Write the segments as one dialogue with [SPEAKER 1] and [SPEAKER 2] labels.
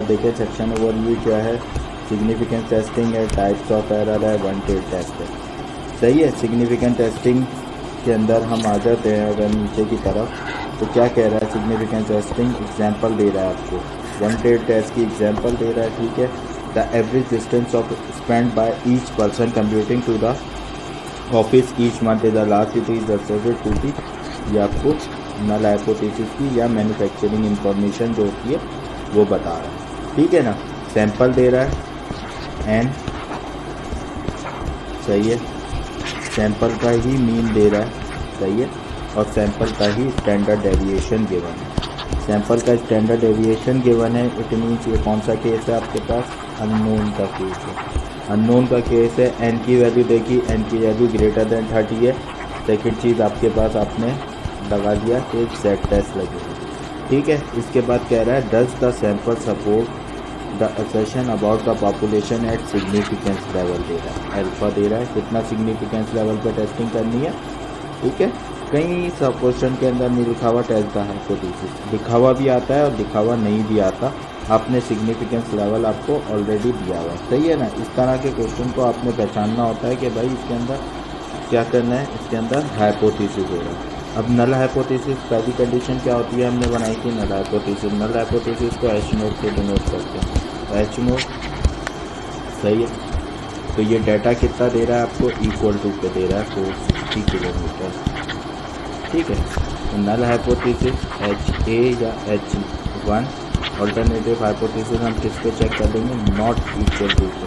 [SPEAKER 1] देखिए section overview क्या है, सिग्निफिकेंस टेस्टिंग है, टाइप्स ऑफ एरर है, वन टेल टेस्ट है। सही है। सिग्निफिकेंट टेस्टिंग के अंदर हम आ जाते हैं अगर नीचे की तरफ, तो क्या कह रहा है सिग्निफिकेंट टेस्टिंग, एग्जांपल दे रहा है आपको, वन टेल टेस्ट की एग्जांपल दे रहा है। ठीक है। The average distance of spend by each person computing to the office each month is the last it is assessed to the, ये आपको नल हाइपोथेसिस की या मैन्युफैक्चरिंग इंफॉर्मेशन जो होती है वो बता रहा है। ठीक है ना। सैंपल दे रहा है एन, सही है, सैंपल का ही मीन दे रहा है, सही है, और सैंपल का ही स्टैंडर्ड डेविएशन गिवन है। सैंपल का स्टैंडर्ड डेविएशन गिवन है, इट मीन्स ये कौन सा केस है आपके पास, अननोन का केस है। अननोन का केस है, एन की वैल्यू देखी, एन की वैल्यू ग्रेटर देन 30 है। सेकेंड चीज़ आपके पास आपने लगा दिया कि सेट टेस्ट लगेगा। ठीक है। इसके बाद कह रहा है does the sample support the assertion about the population at significance level दे रहा है, अल्फा दे रहा है, कितना सिग्निफिकेंस लेवल पर टेस्टिंग करनी है। ठीक है। कई सब क्वेश्चन के अंदर नहीं लिखा हुआ टेस्ट द हाइपोथेसिस, लिखा हुआ भी आता है और लिखा हुआ नहीं भी आता। आपने सिग्निफिकेंस लेवल आपको ऑलरेडी दिया हुआ है, सही है ना। इस तरह के क्वेश्चन को आपने पहचानना होता है कि भाई इसके अंदर क्या करना है, इसके अंदर हाइपोथेसिस होगा। अब नल हाइपोथेसिस पहली कंडीशन क्या होती है, हमने बनाई थी नल हाइपोथेसिस। नल हाइपोथेसिस को एच नोट से डिनोट करते हैं, एच नोट, सही है। तो ये डाटा कितना दे रहा है आपको, इक्वल टू पे दे रहा है 460 किलोमीटर। ठीक है। तो नल हाइपोथेसिस एच ए या एच वन, ऑल्टरनेटिव हाइपोथेसिस हम किस पे चेक कर लेंगे, नॉट इक्वल टू पे।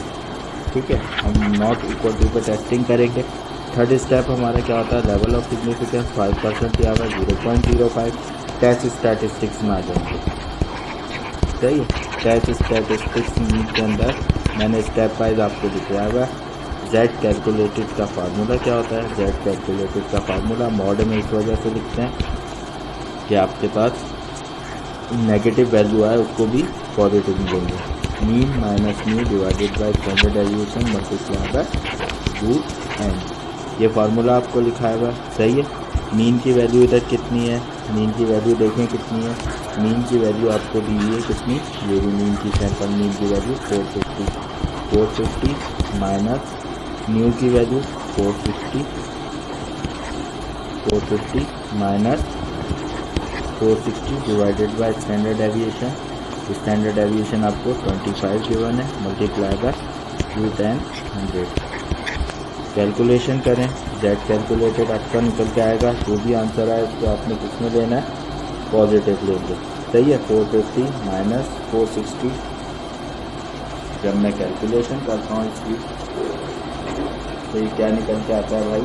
[SPEAKER 1] ठीक है। हम नॉट इक्वल टू पे टेस्टिंग करेंगे। थर्ड स्टेप हमारा क्या होता है, लेवल ऑफ सिग्निफिकेंस 5% या 0.05, टेस्ट स्टैटिस्टिक्स में आ जाएंगे। सही है। टेस्ट स्टैटिस्टिक्स के अंदर मैंने स्टेप वाइज आपको दिखाया हुआ है। जेड कैलकुलेटेड का फार्मूला क्या होता है, जेड कैलकुलेटेड का फार्मूला मॉड में इस वजह से लिखते हैं कि आपके पास नेगेटिव वैल्यू आए उसको भी पॉजिटिव मिलेंगे। Mean minus mean divided by standard deviation multiply by root n, ये फार्मूला आपको लिखा हुआ है, सही है। मीन की वैल्यू इधर कितनी है, मीन की वैल्यू देखें कितनी है, मीन की वैल्यू आपको दी है कितनी, ये भी मीन की सैंपल मीन की वैल्यू 450 माइनस न्यू की value 450 minus 460 divided by standard deviation, standard deviation आपको 25 गिवन है, multiply by root n 100। Calculation करें, जेड कैलकुलेटेड आपका निकल के आएगा, जो भी आंसर आए उसको आपने किसमें लेना है, पॉजिटिव लेंगे, सही है। 450 माइनस 460 जब मैं कैलकुलेशन करता हूँ इसकी तो ये क्या निकल के आता है भाई,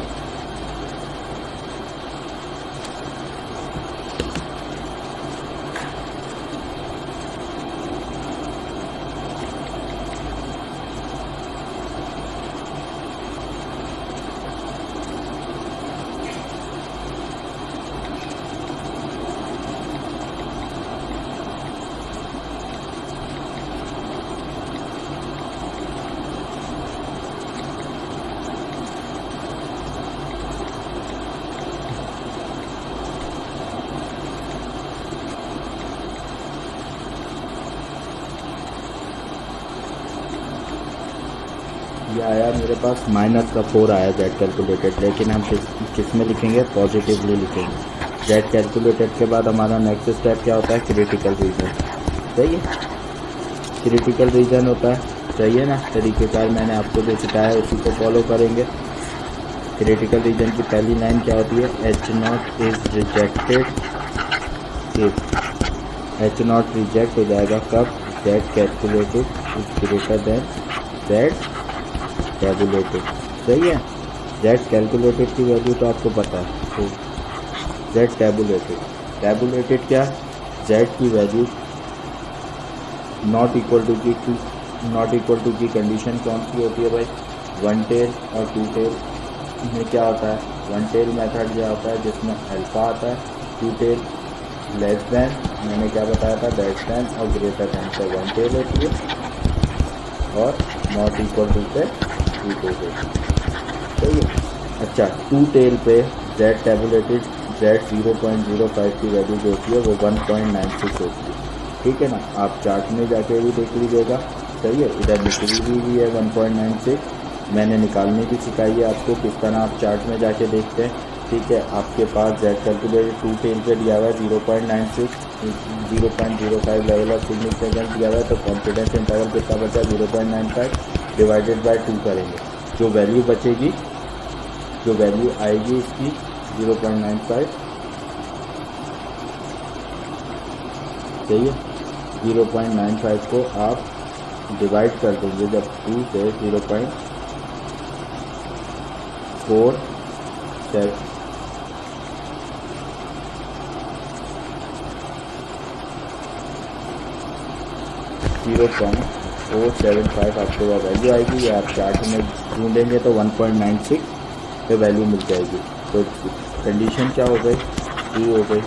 [SPEAKER 1] ये आया मेरे पास माइनस का 4 आया जेड कैलकुलेटेड, लेकिन हम किस में लिखेंगे, पॉजिटिवली लिखेंगे। जेड कैलकुलेटेड के बाद हमारा नेक्स्ट स्टेप क्या होता है, क्रिटिकल रीजन, सही है। क्रिटिकल रीजन होता है, सही है ना। तरीक़ेकार मैंने आपको जो सिखाया है उसी को फॉलो करेंगे। क्रिटिकल रीजन की पहली लाइन क्या होती है, H not is rejected if, H not reject हो जाएगा कब, Z calculated is greater than Z tabulated, सही है। जेड कैलकुलेटेड की वैल्यू तो आपको पता है, तो जेड टैबुलेटेड, टैबुलेटेड क्या, जेड की वैल्यू नॉट इक्वल टू की कंडीशन कौन सी होती है भाई, वन टेल और टू टेल में क्या होता है, वन टेल मेथड क्या होता है जिसमें अल्फा आता है, टू टेल लेस देन, मैंने क्या बताया था, लेस देन और ग्रेटर देन से वन टेल होती है और नॉट इक्वल टू से टू टेल होती है, सही है। अच्छा, टू टेल पे जेड टैबुलेटेड जेड 0.05 की वैल्यू जो होती है वो 1.96 होती है, ठीक है ना। आप चार्ट में जाके भी देख लीजिएगा, सही है। इधर लिक्विडिटी भी है 1.96, मैंने निकालने की सिखाई है आपको किस तरह आप चार्ट में जाके देखते हैं, ठीक है। आपके पास जेड कैलकुलेटर 2 टेल पे दिया हुआ है 0.96, 0.05 लेवल ऑफ सिग्निफिकेंस दिया हुआ है, तो कॉन्फिडेंस इंटरवल कितना बचा, 0.95 डिवाइडेड बाय 2 करेंगे, जो वैल्यू बचेगी, जो वैल्यू आएगी इसकी 0.95, सही है। 0.95 को आप डिवाइड कर देंगे जब 2 से 0.475 आपको वह वैल्यू आएगी, या आप चार्ट में ढूंढेंगे तो 1.96 पे वैल्यू मिल जाएगी। तो कंडीशन क्या हो गई, 2 हो गई।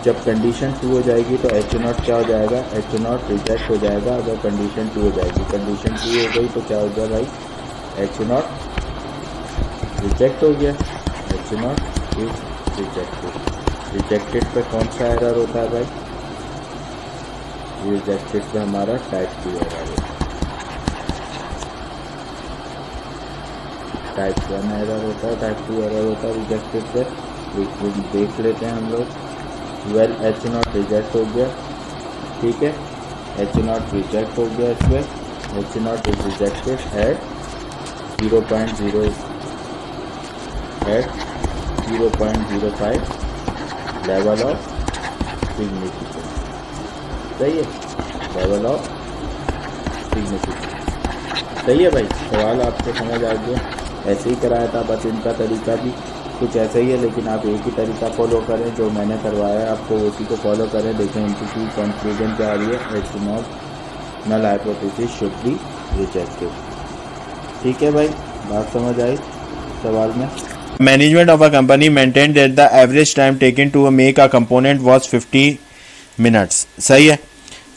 [SPEAKER 1] जब कंडीशन 2 हो जाएगी तो H0 क्या हो जाएगा, H0 रिजेक्ट हो जाएगा अगर कंडीशन 2 हो जाएगी। कंडीशन 2 हो गई तो क्या हो गया भाई, H0 रिजेक्ट हो गया, H0 इज रिजेक्टेड। रिजेक्टेड पे कौन सा एरर होता है भाई, रिजेक्टेड पे हमारा टाइप 2 एरर होता है, टाइप 1 एरर होता है, टाइप 2 एरर होता है रिजेक्टेड पे। देख लेते हैं हम लोग। वेल H0 रिजेक्ट हो गया, ठीक है, H0 रिजेक्ट हो गया इस पर, H0 is rejected at 0.05 level of significance, सही है, लेवल ऑफ सिग्निफिकेंस, सही है भाई। सवाल आपको समझ आ गया, ऐसे ही कराया था, बस इनका तरीका भी कुछ ऐसा ही है, लेकिन आप एक ही तरीका फॉलो करें जो मैंने करवाया है आपको, उसी को फॉलो करें। देखें इनकी कंक्लूजन क्या आ रही है, H0 null hypothesis should be rejected, ठीक है भाई, बात समझ आई सवाल में।
[SPEAKER 2] Management of a company maintained that the average time taken to make a component was 50 minutes. सही है,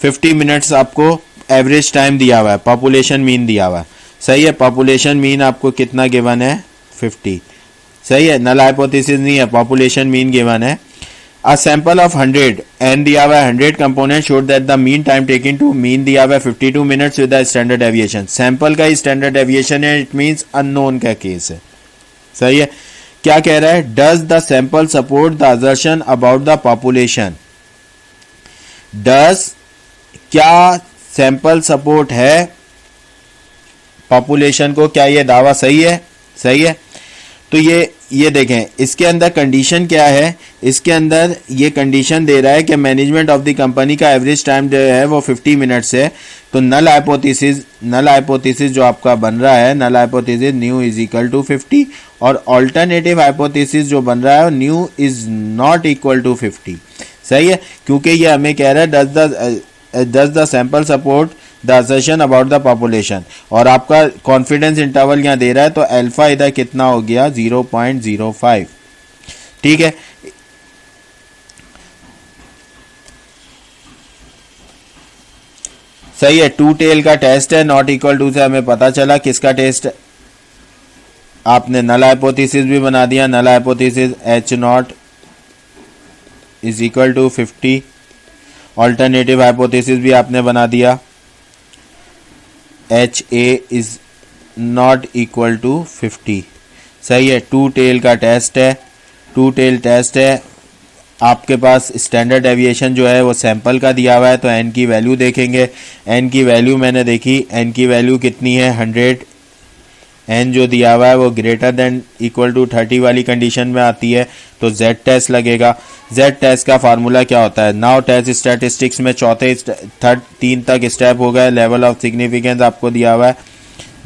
[SPEAKER 2] 50 मिनट्स आपको एवरेज टाइम दिया हुआ है, पॉपुलेशन मीन दिया हुआ है, सही है। पॉपुलेशन मीन आपको कितना गिवन है, 50, सही है। नल हाइपोथेसिस नहीं है, पॉपुलेशन मीन गिवन है। अ सैंपल ऑफ 100 एन दिया हुआ है, 100 component showed that the mean time taking to mean दिया हुआ है 52 minutes with the standard deviation. Sample का ही स्टैंडर्ड डेविएशन है, इट मीन्स अननोन का केस है, सही है। क्या कह रहा है, does the sample support the assertion about the population, does क्या सैंपल सपोर्ट है पॉपुलेशन को, क्या ये दावा सही है, सही है। तो ये देखें, इसके अंदर कंडीशन क्या है, इसके अंदर ये कंडीशन दे रहा है कि मैनेजमेंट ऑफ द कंपनी का एवरेज टाइम जो है वो 50 मिनट्स है। तो नल हाइपोथेसिस जो आपका बन रहा है, null hypothesis mu is equal to 50, और ऑल्टरनेटिव हाइपोथेसिस जो बन रहा है mu is not equal to 50, सही है। क्योंकि ये हमें कह रहा है does the sample support the assertion about the population, और आपका कॉन्फिडेंस इंटरवल यहाँ दे रहा है, तो अल्फा इधर कितना हो गया, 0.05, ठीक है। सही है, 2 टेल का टेस्ट है, नॉट इक्वल टू से हमें पता चला किसका टेस्ट, आपने नल हाइपोथेसिस भी बना दिया, null hypothesis H0 is equal to 50, alternative hypothesis भी आपने बना दिया, HA is not equal to 50, सही है। 2 टेल का टेस्ट है, 2 टेल टेस्ट है, आपके पास स्टैंडर्ड डेविएशन जो है वो सैंपल का दिया हुआ है, तो n की वैल्यू देखेंगे, n की वैल्यू मैंने देखी, n की वैल्यू कितनी है 100, n जो दिया हुआ है वो ग्रेटर देन इक्वल टू 30 वाली कंडीशन में आती है, तो z टेस्ट लगेगा। z टेस्ट का फार्मूला क्या होता है, नाउ टेस्ट स्टैटिस्टिक्स में चौथे 3 तक स्टेप हो गए, लेवल ऑफ सिग्निफिकेंस आपको दिया हुआ है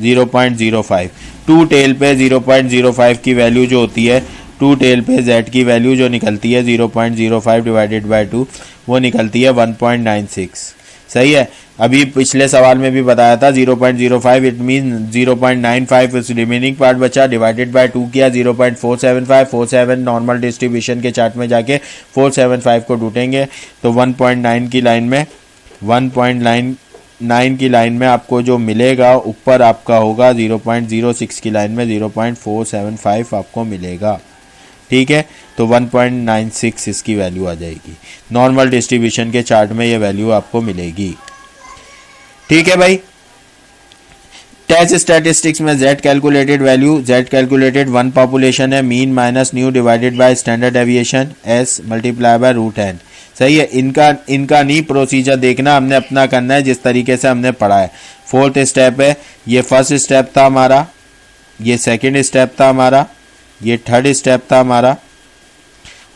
[SPEAKER 2] 0.05, 2 टेल पे 0.05 की वैल्यू जो होती है, 2 टेल पे z की वैल्यू जो निकलती है 0.05 डिवाइडेड बाय 2 वो निकलती है 1.96, सही है। अभी पिछले सवाल में भी बताया था 0.05 इट मीन 0.95 उस रिमेनिंग पार्ट बचा, डिवाइडेड बाय 2 किया 0.475, 47 नॉर्मल डिस्ट्रीब्यूशन के चार्ट में जाके 475 को ढूंढेंगे तो 1.9 की लाइन में 1.9 की लाइन में आपको जो मिलेगा ऊपर आपका होगा 0.06 की लाइन में 0.475 आपको मिलेगा, ठीक है, तो 1.96 इसकी वैल्यू आ जाएगी। नॉर्मल डिस्ट्रीब्यूशन के चार्ट में ये वैल्यू आपको मिलेगी। ठीक है भाई। टेस्ट स्टैटिस्टिक्स में Z calculated value, Z calculated one population है, mean minus mu divided by standard deviation S multiply by √n। सही है। इनका नहीं प्रोसीजर देखना, हमने अपना करना है जिस तरीके से हमने पढ़ा है। फोर्थ स्टेप है, ये फर्स्ट स्टेप था हमारा, ये सेकंड स्टेप था हमारा, ये थर्ड स्टेप था हमारा,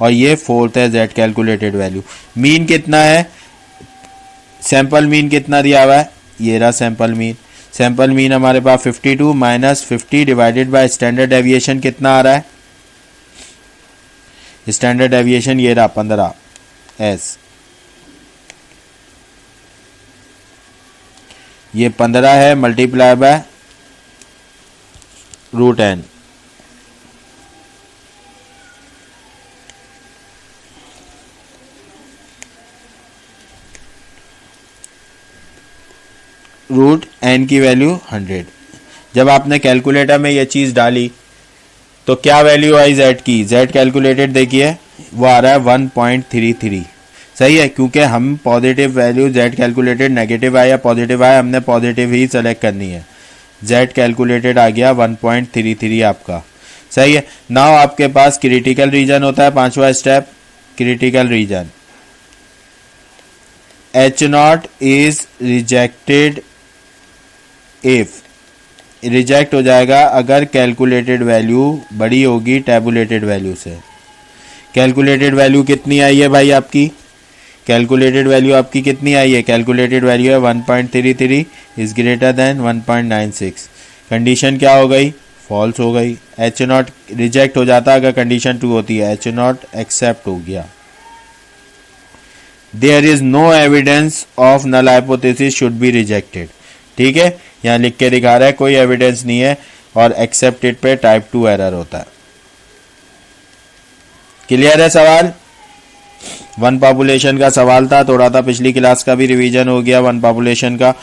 [SPEAKER 2] और ये फोर्थ है Z कैलकुलेटेड वैल्यू। मीन कितना है, सैंपल मीन कितना दिया हुआ है, ये रहा सैंपल मीन। सैंपल मीन हमारे पास 52 minus 50 divided by standard deviation कितना आ रहा है, स्टैंडर्ड डेविएशन ये रहा 15 S। ये 15 है मल्टीप्लाई बाय √n। √n की वैल्यू 100। जब आपने कैलकुलेटर में ये चीज़ डाली तो क्या वैल्यू आई Z की, Z कैलकुलेटेड देखिए वो आ रहा है 1.33। सही है, क्योंकि हम positive value Z calculated negative आया या पॉजिटिव आया, हमने पॉजिटिव ही सेलेक्ट करनी है। Z कैलकुलेटेड आ गया 1.33 आपका। सही है। नाउ आपके पास क्रिटिकल रीजन होता है, पांचवा step critical reason. H0 is rejected if, reject हो जाएगा अगर कैलकुलेटेड वैल्यू बड़ी होगी टैबुलेटेड वैल्यू से। कैलकुलेटेड वैल्यू कितनी आई है भाई आपकी, कैलकुलेटेड वैल्यू आपकी कितनी आई है, कैलकुलेटेड वैल्यू है 1.33 इज ग्रेटर देन 1.96। कंडीशन क्या हो गई, फॉल्स हो गई। H0 रिजेक्ट हो जाता अगर कंडीशन 2 होती है, H0 एक्सेप्ट हो गया। There is no evidence of null hypothesis should be rejected. ठीक है, यहाँ लिख के दिखा रहा है कोई एविडेंस नहीं है, और एक्सेप्टेड पे टाइप 2 एरर होता है। क्लियर है सवाल। वन पॉपुलेशन का सवाल था, थोड़ा था, पिछली क्लास का भी रिवीजन हो गया वन पॉपुलेशन का।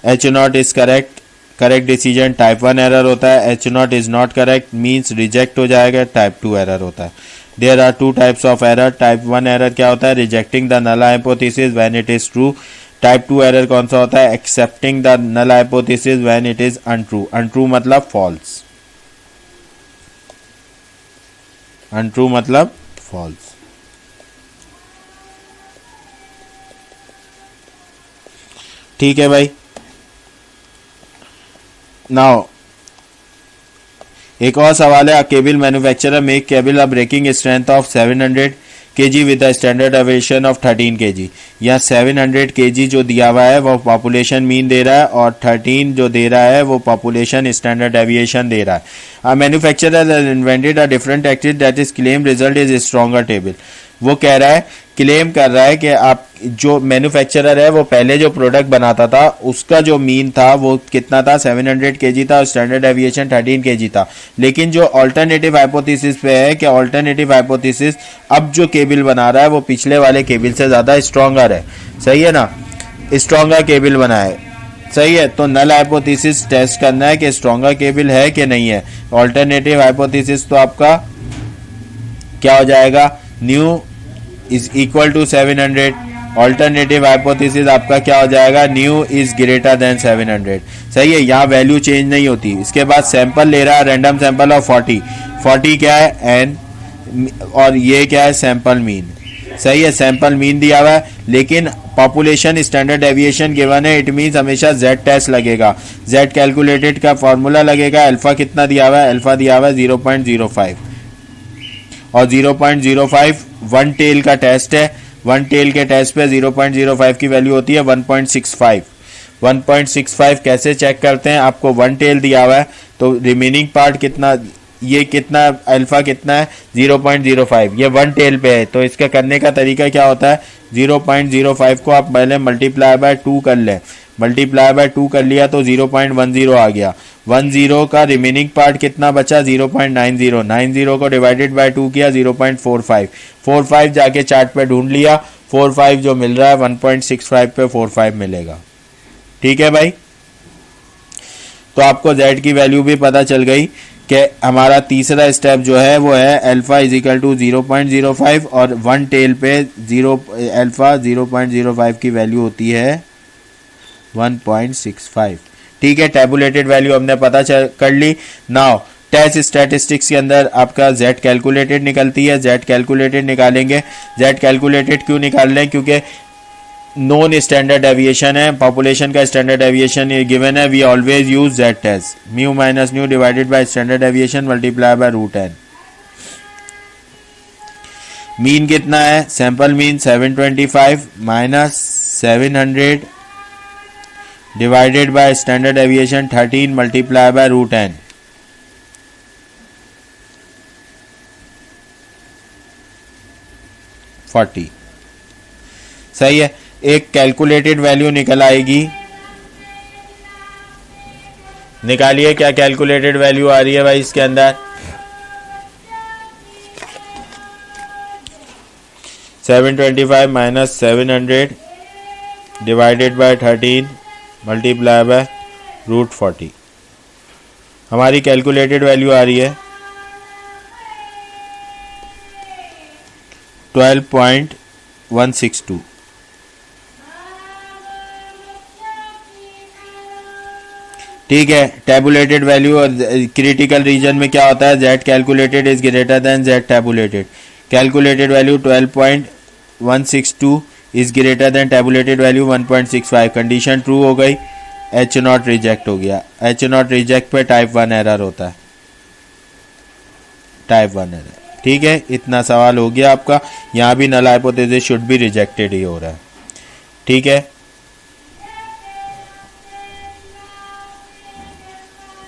[SPEAKER 2] H0 is correct, correct decision type 1 error होता है। H0 is not correct means reject हो जाएगा, टाइप 2 एरर होता है। There are 2 types of error. Type 1 error क्या होता है, rejecting the null hypothesis when it is true. Type 2 error कौन सा होता है, accepting the null hypothesis when it is untrue. Untrue मतलब फॉल्स, अनट्रू मतलब फॉल्स। ठीक है भाई। नाउ एक और सवाल है, cable manufacturer make cable a breaking strength of 700 kg with a standard deviation of 13 kg। यहाँ 700 kg जो दिया हुआ है वो पॉपुलेशन मीन दे रहा है, और 13 जो दे रहा है वो पॉपुलेशन स्टैंडर्ड डेविएशन दे रहा है। A manufacturer invented a different technique that is claim result is stronger table. वो कह रहा है, क्लेम कर रहा है कि आप जो मैन्युफैक्चरर है वो पहले जो प्रोडक्ट बनाता था उसका जो मीन था वो कितना था, 700 kg था, और स्टैंडर्ड डेविएशन 13 kg था। लेकिन जो ऑल्टरनेटिव हाइपोथेसिस पे है कि ऑल्टरनेटिव हाइपोथेसिस अब जो केबल बना रहा है वो पिछले वाले केबल से ज़्यादा स्ट्रॉन्गर है। सही है ना, स्ट्रॉन्गर केबल बनाए। सही है, तो नल हाइपोथेसिस टेस्ट करना है कि स्ट्रॉन्गर केबल है कि नहीं है। ऑल्टरनेटिव हाइपोथेसिस तो आपका क्या हो जाएगा, mu is equal to 700। Alternative hypothesis आपका क्या हो जाएगा, न्यू इज ग्रेटर देन 700। सही है, यहाँ वैल्यू चेंज नहीं होती। इसके बाद सैंपल ले रहा है, रैंडम सैंपल ऑफ 40 क्या है एन, और ये क्या है सैंपल मीन। सही है, सैंपल मीन दिया हुआ है, लेकिन पॉपुलेशन स्टैंडर्ड डेविएशन गिवन है, इट मीन्स हमेशा Z टेस्ट लगेगा। Z कैलकुलेटेड का फॉर्मूला लगेगा। अल्फा कितना दिया हुआ है, अल्फा दिया हुआ है 0.05, और 0.05 वन टेल का टेस्ट है। वन टेल के टेस्ट पे 0.05 की वैल्यू होती है 1.65। 1.65 कैसे चेक करते हैं, आपको वन टेल दिया हुआ है तो रिमेनिंग पार्ट कितना, ये कितना अल्फा कितना है 0.05, ये वन टेल पे है। तो इसका करने का तरीका क्या होता है, 0.05 को आप पहले मल्टीप्लाई बाय 2 कर लें। मल्टीप्लाई बाय 2 कर लिया तो 0.10 आ गया। 10 का रिमेनिंग पार्ट कितना बचा, 0.90। 90 को डिवाइडेड बाय 2 किया 0.45। 45 जाके चार्ट पे ढूंढ लिया, 45 जो मिल रहा है 1.65 पे 45 मिलेगा। ठीक है भाई, तो आपको Z की वैल्यू भी पता चल गई कि हमारा तीसरा स्टेप जो है वो है अल्फा इज इक्वल टू 0.05 और वन टेल पे अल्फा 0.05 की वैल्यू होती है 1.65। ठीक है, टेबुलेटेड वैल्यू हमने पता कर ली। नाउ टेस्ट स्टैटिस्टिक्स के अंदर आपका जेड कैलकुलेटेड निकलती है, जेड कैलकुलेटेड निकालेंगे। जेड कैलकुलेटेड क्यों निकाल लें? क्योंकि नॉन स्टैंडर्ड डेविएशन है, पॉपुलेशन का स्टैंडर्ड डेविएशन ये गिवन है। We always use Z test, mu minus mu divided by standard deviation multiply by root n. Mean कितना है? Sample mean 725 minus 700 divided by standard deviation 13 multiply by root n. 40। सही है। एक calculated value निकल आएगी, निकालिए क्या कैलकुलेटेड वैल्यू आ रही है भाई इसके अंदर। 725 minus 700 divided by 13 multiply by root 40। हमारी कैलकुलेटेड वैल्यू आ रही है 12.162। ठीक है, टेबुलेटेड वैल्यू और क्रिटिकल रीजन में क्या होता है? Z calculated is greater than Z tabulated. Calculated value 12.162 is greater than tabulated value 1.65। Condition true हो गई, एच नॉट रिजेक्ट हो गया। एच नॉट रिजेक्ट पे टाइप 1 एरर होता है, टाइप 1 एरर। ठीक है, इतना सवाल हो गया आपका। यहाँ भी null hypothesis should be rejected ही हो रहा है। ठीक है,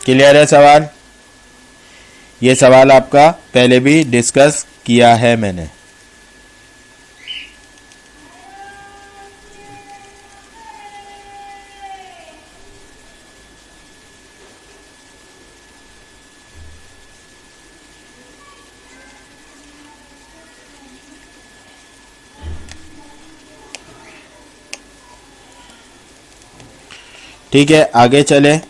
[SPEAKER 2] क्लियर है सवाल? ये सवाल आपका पहले भी डिस्कस किया है मैंने। ठीक है, आगे चले।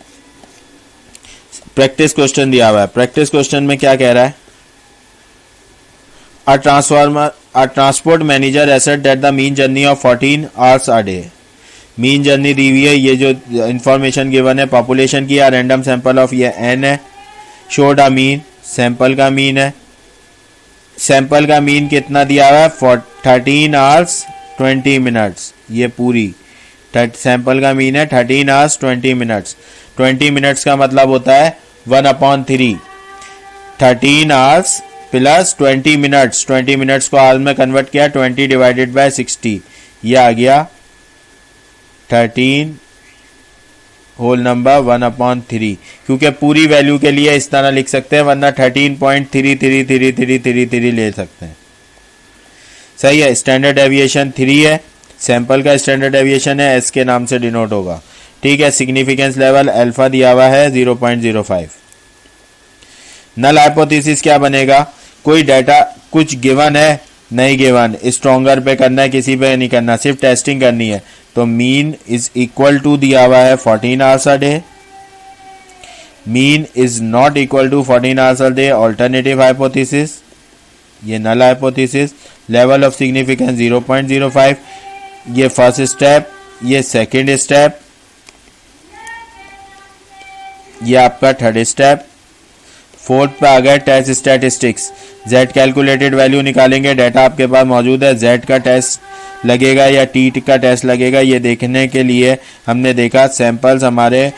[SPEAKER 2] प्रैक्टिस क्वेश्चन दिया हुआ है। प्रैक्टिस क्वेश्चन में क्या कह रहा है? A transport manager asserts that the mean journey of 14 hours a day. Mean journey दी हुई है, ये जो इंफॉर्मेशन गिवन है पॉपुलेशन की, रैंडम सैंपल ऑफ ये एन है। शोड अ मीन, सैंपल का मीन है। सैंपल का मीन कितना दिया हुआ है? 13 आवर्स 20 मिनट्स। ये पूरी सैंपल का मीन है 13 आवर्स 20 मिनट्स। 20 मिनट्स का मतलब होता है 1/3। 13 आवर्स प्लस 20 मिनट्स, 20 मिनट्स को आवर्स में कन्वर्ट किया, 20 डिवाइडेड बाय 60, ये आ गया 13 होल नंबर 1/3। क्योंकि पूरी वैल्यू के लिए इस तरह लिख सकते हैं, वरना 13.333333 ले सकते हैं। सही है। स्टैंडर्ड डेविएशन 3 है, सैंपल का स्टैंडर्ड डेविएशन है, एस के नाम से डिनोट होगा। ठीक है, सिग्निफिकेंस लेवल अल्फा दिया हुआ है 0.05। नल हाइपोथेसिस क्या बनेगा? कोई डाटा कुछ गिवन है, नहीं गिवन, स्ट्रॉन्गर पे करना है, किसी पे नहीं करना, सिर्फ टेस्टिंग करनी है। तो मीन इज इक्वल टू दिया हुआ है 14 hours a day. Mean is not equal to 14 hours a day, alternative hypothesis, ये null hypothesis. Level of significance 0.05, ये फर्स्ट स्टेप, ये सेकेंड स्टेप, ये आपका थर्ड स्टेप। फोर्थ पे आ गया test statistics. Z calculated value निकालेंगे, डाटा आपके पास मौजूद है। जेड का टेस्ट लगेगा या टी का टेस्ट लगेगा, ये देखने के लिए हमने देखा सैंपल्स, हमारे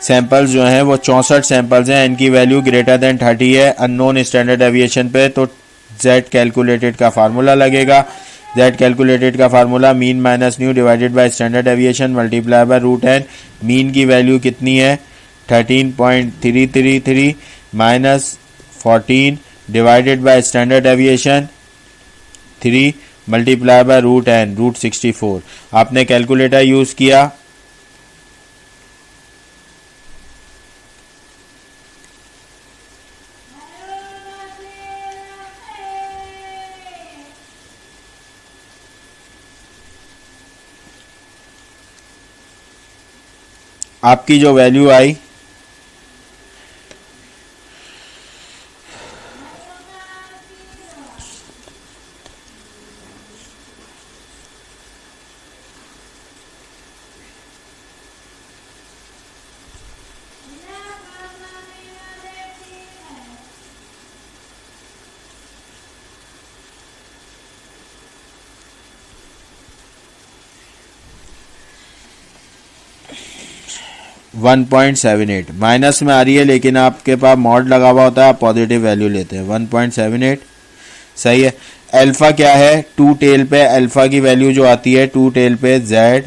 [SPEAKER 2] सैंपल्स जो हैं वो 64 सैंपल्स हैं, इनकी वैल्यू ग्रेटर देन 30 है अननोन स्टैंडर्ड डेविएशन पे। तो जेड कैलकुलेटेड का फार्मूला लगेगा। जेड कैलकुलेटेड का formula mean minus mu divided by standard deviation multiply by root n. Mean की वैल्यू कितनी है? 13.333 minus 14 divided by standard deviation 3 multiply by root n, root 64। आपने calculator use किया, आपकी जो वैल्यू आई 1.78 माइनस में आ रही है, लेकिन आपके पास मॉड लगा हुआ होता है, आप पॉजिटिव वैल्यू लेते हैं 1.78। सही है। अल्फा क्या है, टू टेल पे अल्फा की वैल्यू जो आती है टू टेल पे z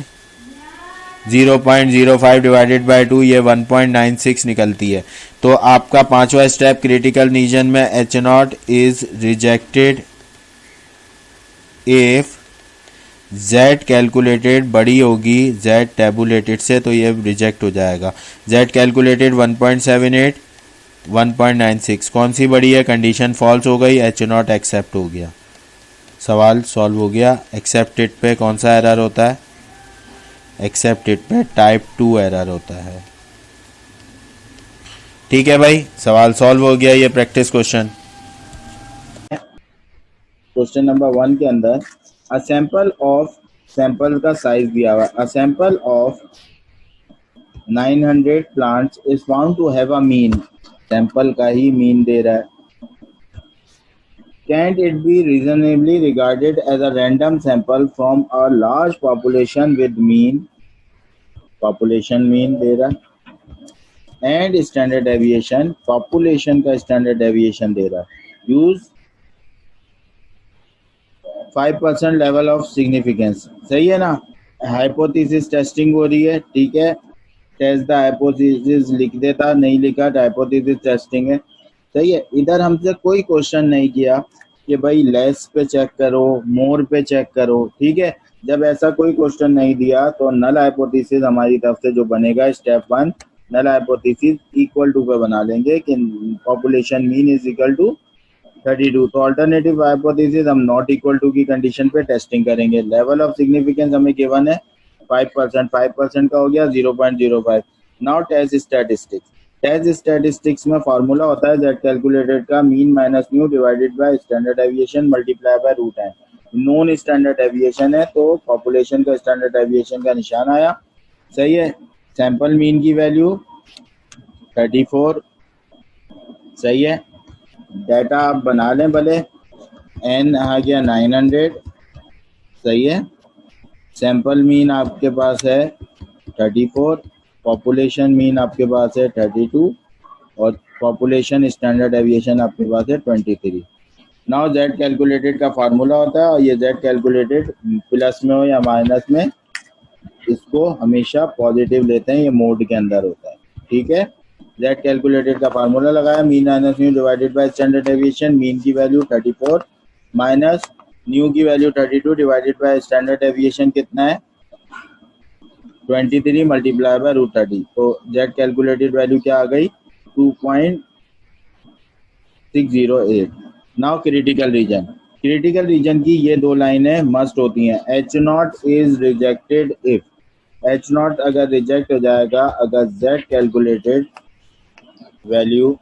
[SPEAKER 2] 0.05 डिवाइडेड बाई 2, ये 1.96 निकलती है। तो आपका पांचवा स्टेप क्रिटिकल रीजन में H not is rejected if z calculated बड़ी होगी z टेबुलेटेड से, तो ये रिजेक्ट हो जाएगा। z कैलकुलेटेड 1.78 1.96 कौन सी बड़ी है, कंडीशन फॉल्स हो गई, एच नॉट एक्सेप्ट हो गया, सवाल सॉल्व हो गया। एक्सेप्टेड पे कौन सा एरर होता है, एक्सेप्टेड पे टाइप 2 एरर होता है। ठीक है भाई, सवाल सॉल्व हो गया। ये प्रैक्टिस क्वेश्चन।
[SPEAKER 1] क्वेश्चन नंबर 1 के अंदर अ सैंपल ऑफ, सैंपल का साइज दिया हुआ है, a sample of 900 plants is found to have a mean, sample का ही मीन दे रहा है। Can't it be reasonably regarded as a random sample from a large population with mean, population mean दे रहा है, and standard deviation, population का standard deviation दे रहा है, use 5% level of significance। सही है ना, हाइपोथेसिस टेस्टिंग हो रही है, ठीक है, टेस्ट द हाइपोथेसिस लिख देता, नहीं लिखा हाइपोथेसिस टेस्टिंग है। सही है। इधर हमसे कोई क्वेश्चन नहीं किया कि भाई लेस पे चेक करो, मोर पे चेक करो, ठीक है। जब ऐसा कोई क्वेश्चन नहीं दिया तो नल हाइपोथेसिस हमारी तरफ से जो बनेगा step 1, null hypothesis equal to पे बना लेंगे कि population mean is equal to 32। तो अल्टरनेटिव हाइपोथेसिस हम नॉट इक्वल टू की कंडीशन पे टेस्टिंग करेंगे। लेवल ऑफ सिग्निफिकेंस हमें गिवन है 5%, 5% का हो गया 0.05। Now test statistics, test statistics में फार्मूला होता है जेड कैलकुलेटेड का mean minus mu divided by standard deviation multiply by root है। नॉन स्टैंडर्ड डेविएशन है तो पॉपुलेशन का स्टैंडर्ड डेविएशन का निशान आया। सही है। सैंपल मीन की वैल्यू 34। सही है। डाटा आप बना लें भले, एन आ गया 900। सही है। सैंपल मीन आपके पास है 34, पॉपुलेशन मीन आपके पास है 32 और पॉपुलेशन स्टैंडर्ड डेविएशन आपके पास है 23। नाउ जेड कैलकुलेटेड का फार्मूला होता है और ये जेड कैलकुलेटेड प्लस में हो या माइनस में, इसको हमेशा पॉजिटिव लेते हैं, ये मोड के अंदर होता है, ठीक है। जेड कैलकुलेटेड का फार्मूला लगाया, mean minus mu divided by standard deviation, mean की वैल्यू 34 माइनस न्यू की value 32 divided by standard deviation कितना है 23 मल्टीप्लाई बाय रूट 30। तो जेड कैलकुलेटेड वैल्यू क्या आ गई 2.608। Now critical reason, critical reason की ये दो लाइनें मस्ट होती हैं। H not is rejected if, H not अगर रिजेक्ट हो जाएगा अगर Z calculated value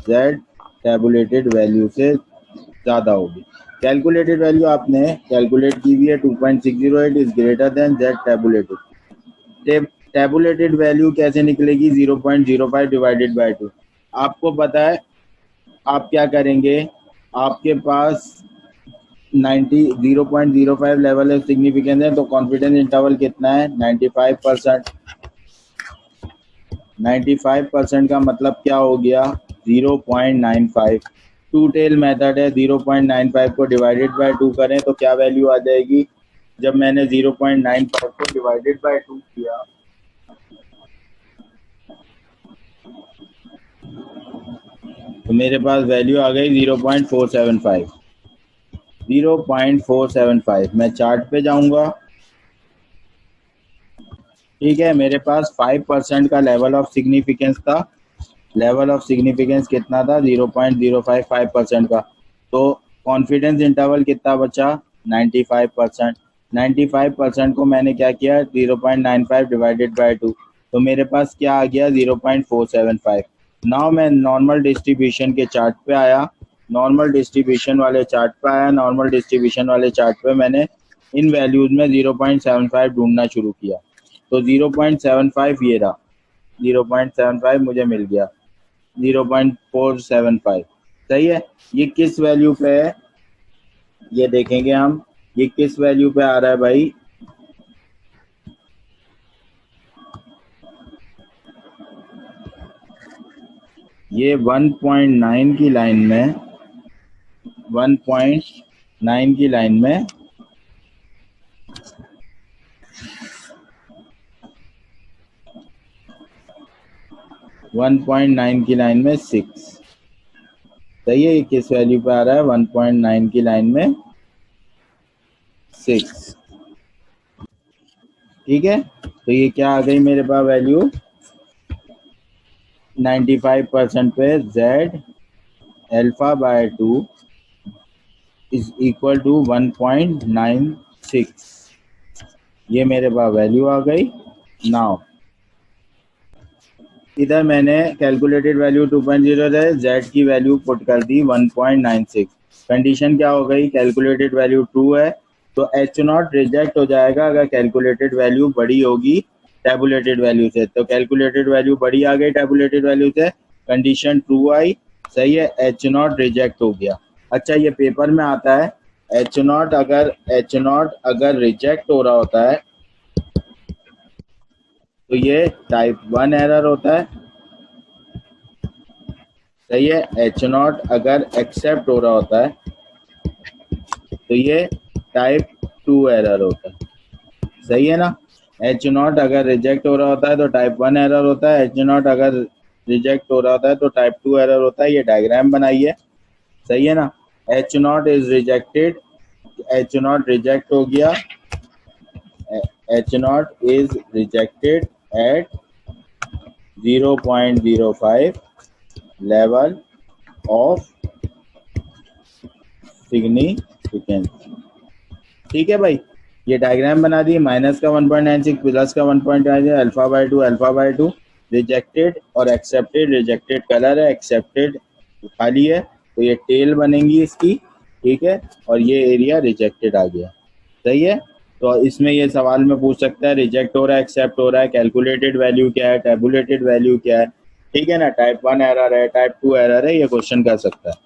[SPEAKER 1] Z tabulated value से ज़्यादा होगी। कैलकुलेटेड वैल्यू आपने कैलकुलेट की हुई है 2.608 is greater than Z tabulated. Tabulated value कैसे निकलेगी 0.05 डिवाइडेड बाय 2। आपको पता है आप क्या करेंगे, आपके पास 0.05 लेवल ऑफ सिग्निफिकेंस है तो कॉन्फिडेंस इंटरवल कितना है 95%। 95% का मतलब क्या हो गया 0.95। टू टेल मेथड है, 0.95 को डिवाइडेड बाय 2 करें तो क्या वैल्यू आ जाएगी। जब मैंने 0.95 को डिवाइडेड बाय 2 किया तो मेरे पास वैल्यू आ गई 0.475। 0.475 मैं चार्ट पे जाऊंगा, ठीक है। मेरे पास 5% का लेवल ऑफ सिग्निफिकेंस था, लेवल ऑफ सिग्निफिकेंस कितना था 0.055% का। तो कॉन्फिडेंस इंटरवल कितना बचा 95%। 95% को मैंने क्या किया 0.95 डिवाइडेड बाय 2 तो मेरे पास क्या आ गया 0.475। नाउ मैं नॉर्मल डिस्ट्रीब्यूशन के चार्ट पे आया, नॉर्मल डिस्ट्रीब्यूशन वाले चार्ट पे आया, नॉर्मल डिस्ट्रीब्यूशन वाले चार्ट पे मैंने इन वैल्यूज में 0.75 ढूंढना शुरू किया तो 0.75 ये रहा, 0.75 मुझे मिल गया 0.475। सही है। ये किस वैल्यू पे है ये देखेंगे हम, ये किस वैल्यू पे आ रहा है भाई ये 1.9 की लाइन में 1.9 की लाइन में 1.9 की लाइन में 6, सही है। ये किस वैल्यू पे आ रहा है? 1.9 की लाइन में 6, ठीक है। तो ये क्या आ गई मेरे पास वैल्यू? 95% पे z alpha by 2 is equal to 1.96, ये मेरे पास वैल्यू आ गई। नाउ इधर मैंने कैलकुलेटेड वैल्यू 2.0 है, z की वैल्यू पुट कर दी 1.96। कंडीशन क्या हो गई? कैलकुलेटेड वैल्यू ट्रू है तो एच नॉट रिजेक्ट हो जाएगा अगर कैलकुलेटेड वैल्यू बड़ी होगी टेबुलेटेड वैल्यू से। तो कैलकुलेटेड वैल्यू बड़ी आ गई टेबुलेटेड वैल्यू से, कंडीशन ट्रू आई, सही है, एच नॉट रिजेक्ट हो गया। अच्छा ये पेपर में आता है, एच नॉट अगर रिजेक्ट हो रहा होता है तो ये टाइप 1 एरर होता है, सही है। एच नॉट अगर एक्सेप्ट हो रहा होता है तो ये टाइप 2 एरर होता है, सही है ना। एच नॉट अगर रिजेक्ट हो रहा होता है तो टाइप 1 एरर होता है, एच नॉट अगर रिजेक्ट हो रहा होता है तो टाइप 2 एरर होता है। ये डायग्राम बनाइए, सही है ना। H not is rejected, H not reject हो गया, H not is rejected at 0.05 level of significance, ठीक है भाई। ये डायग्राम बना दी, माइनस का 1.96 प्लस का 1.96, अल्फा बाय टू रिजेक्टेड और एक्सेप्टेड, रिजेक्टेड कलर है, एक्सेप्टेड खाली है, तो ये टेल बनेंगी इसकी, ठीक है। और ये एरिया रिजेक्टेड आ गया, सही है। तो इसमें ये सवाल में पूछ सकता है रिजेक्ट हो रहा है, एक्सेप्ट हो रहा है, कैलकुलेटेड वैल्यू क्या है, टेबुलेटेड वैल्यू क्या है, ठीक है ना। टाइप 1 एरर है, टाइप 2 एरर है, ये क्वेश्चन कर सकता है,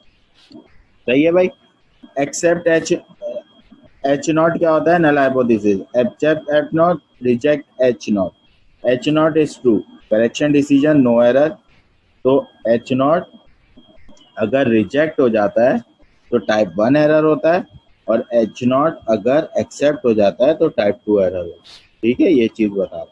[SPEAKER 1] सही है भाई। एक्सेप्ट एच नॉट क्या होता है? Null hypothesis. Accept H not, reject H not. H not is true, correction decision, no error. तो एच नॉट अगर रिजेक्ट हो जाता है तो टाइप 1 एरर होता है, और एच नॉट अगर एक्सेप्ट हो जाता है तो टाइप 2 एरर होता है, ठीक है। ये चीज बता रहा हूं।